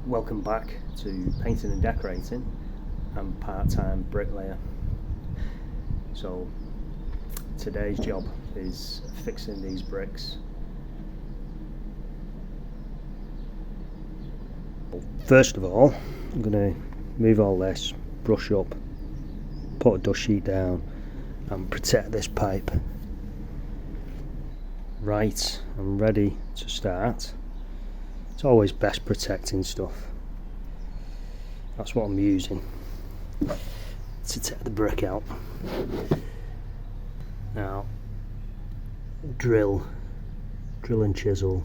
Welcome back to Painting and Decorating. I'm part-time bricklayer. So today's job is fixing these bricks. First of all, I'm going to move all this, brush up, put a dust sheet down and protect this pipe. Right, I'm ready to start. It's always best protecting stuff. That's what I'm using to take the brick out. Now, drill and chisel.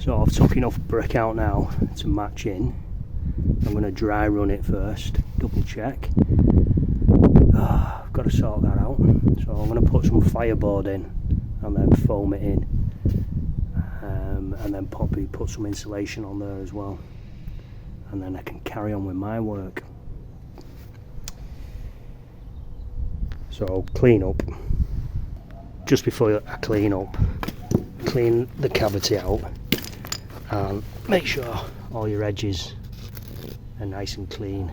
So I've took enough brick out now to match in. I'm going to dry run it first, double check. I've got to sort that out. So I'm going to put some fireboard in and then foam it in, and then probably put some insulation on there as well, and then I can carry on with my work. So I'll clean up. Just before I clean up, clean the cavity out and make sure all your edges are nice and clean.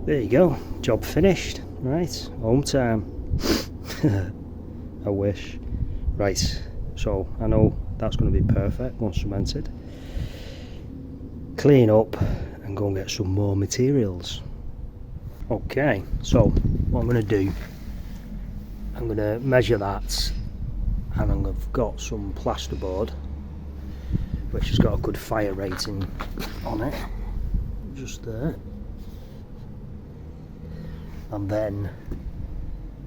There you go, job finished. Right, home time. I wish. Right, so I know that's going to be perfect once cemented. Clean up and go and get some more materials. Okay, so what I'm going to do, I'm going to measure that, and I've got some plasterboard which has got a good fire rating on it, just there. And then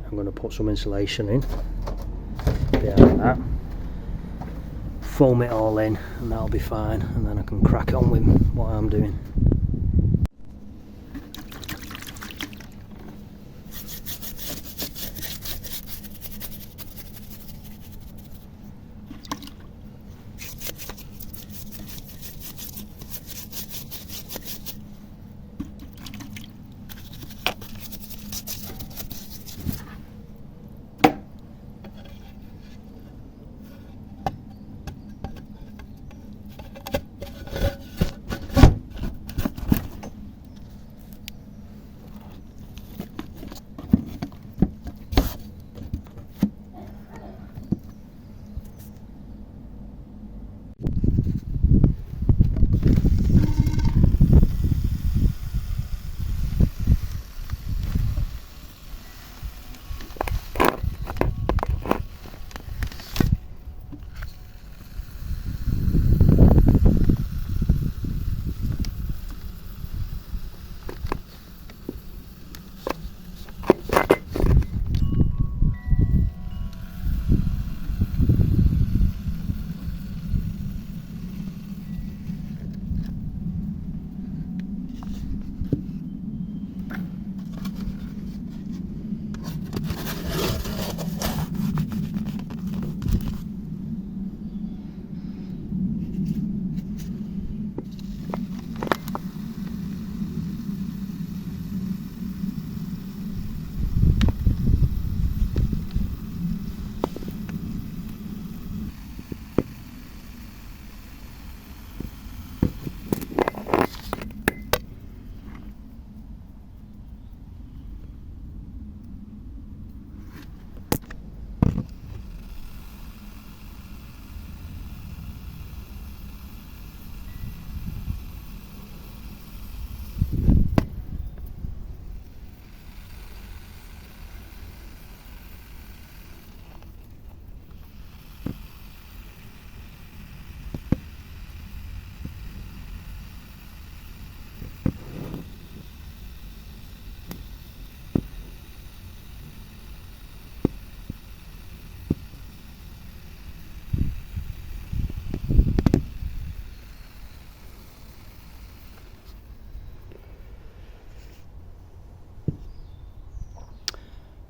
I'm going to put some insulation in behind that, foam it all in, and that'll be fine, and then I can crack on with what I'm doing.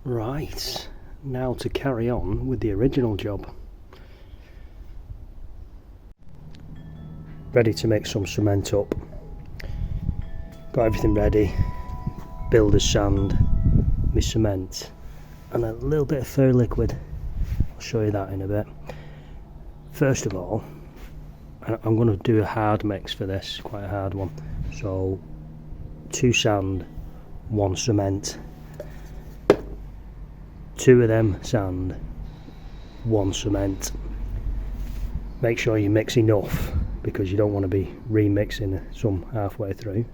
Right, now to carry on with the original job. Ready to make some cement up. Got everything ready. Builder's sand, my cement, and a little bit of fur liquid. I'll show you that in a bit. First of all, I'm going to do a hard mix for this, quite a hard one. So 2 sand, 1 cement. 2 of them sand, 1 cement. Make sure you mix enough because you don't want to be remixing some halfway through.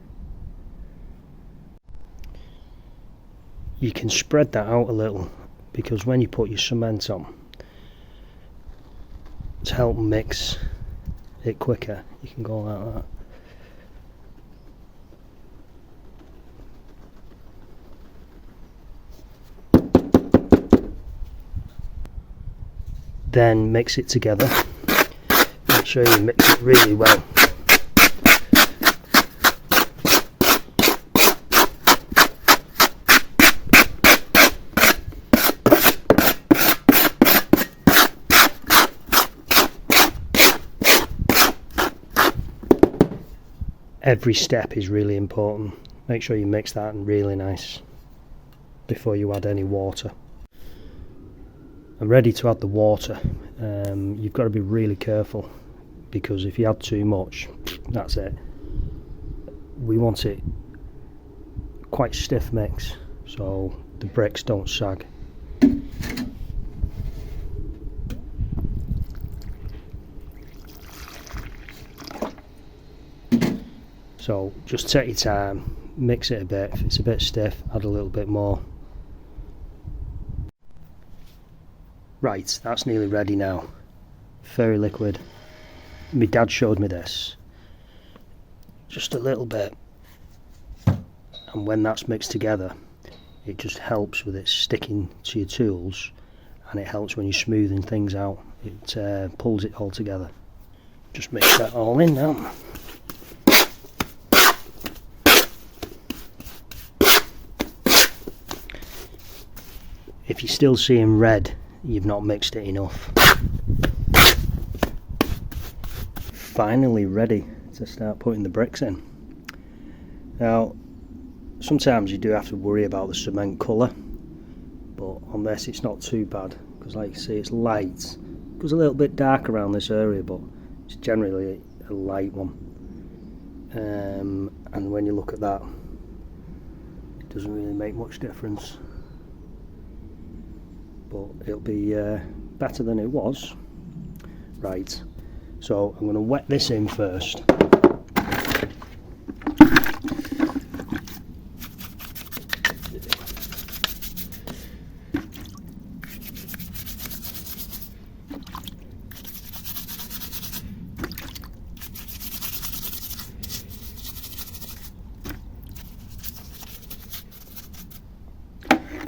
You can spread that out a little because when you put your cement on, to help mix it quicker, you can go like that. Then mix it together. Make sure you mix it really well. Every step is really important. Make sure you mix that really nice before you add any water. I'm ready to add the water. You've got to be really careful, because if you add too much, that's it. We want it quite stiff mix so the bricks don't sag. So just take your time, mix it a bit. If it's a bit stiff, add a little bit more. Right, that's nearly ready now. Very liquid. My dad showed me this. Just a little bit. And when that's mixed together, it just helps with it sticking to your tools, and it helps when you're smoothing things out. It pulls it all together. Just mix that all in now. If you're still seeing red, you've not mixed it enough. Finally ready to start putting the bricks in. Now, sometimes you do have to worry about the cement colour, but on this it's not too bad, because like you see, it's light. It goes a little bit dark around this area, but it's generally a light one. And when you look at that, it doesn't really make much difference. But it'll be better than it was. Right, so I'm going to wet this in first.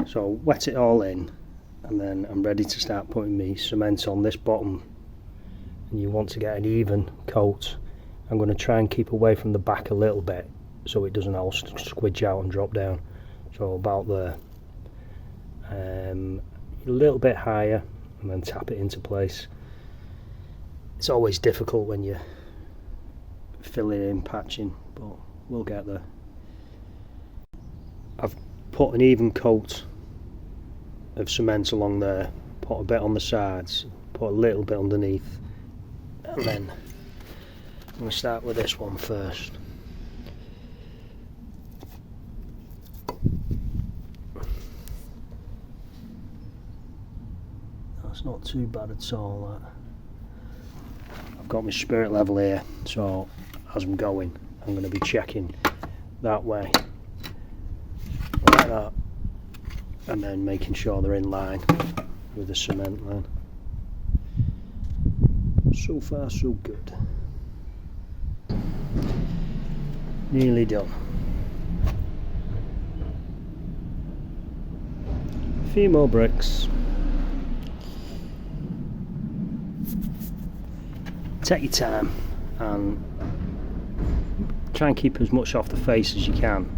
So wet it all in, and then I'm ready to start putting my cement on this bottom. And you want to get an even coat. I'm going to try and keep away from the back a little bit so it doesn't all squidge out and drop down. So about there. A little bit higher, and then tap it into place. It's always difficult when you're filling in, patching, but we'll get there. I've put an even coat of cement along there, put a bit on the sides, put a little bit underneath, and then I'm going to start with this one first. That's not too bad at all, that. I've got my spirit level here, so as I'm going, I'm going to be checking that way, like that, and then making sure they're in line with the cement line. So far so good. Nearly done. A few more bricks. Take your time and try and keep as much off the face as you can,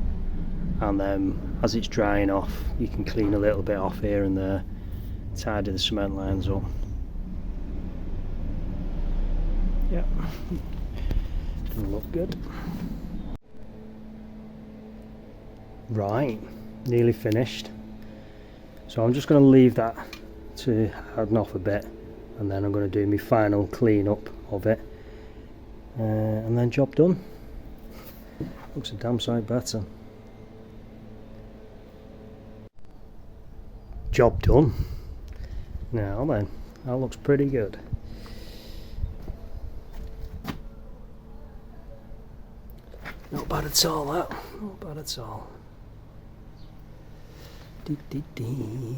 and then as it's drying off you can clean a little bit off here and there, tidy the cement lines up. Yeah, it'll look good. Right, nearly finished. So I'm just going to leave that to harden off a bit, and then I'm going to do my final clean up of it, and then job done. Looks a damn sight better. Job done. Now then, that looks pretty good. Not bad at all, that. Not bad at all. Dee, dee, dee.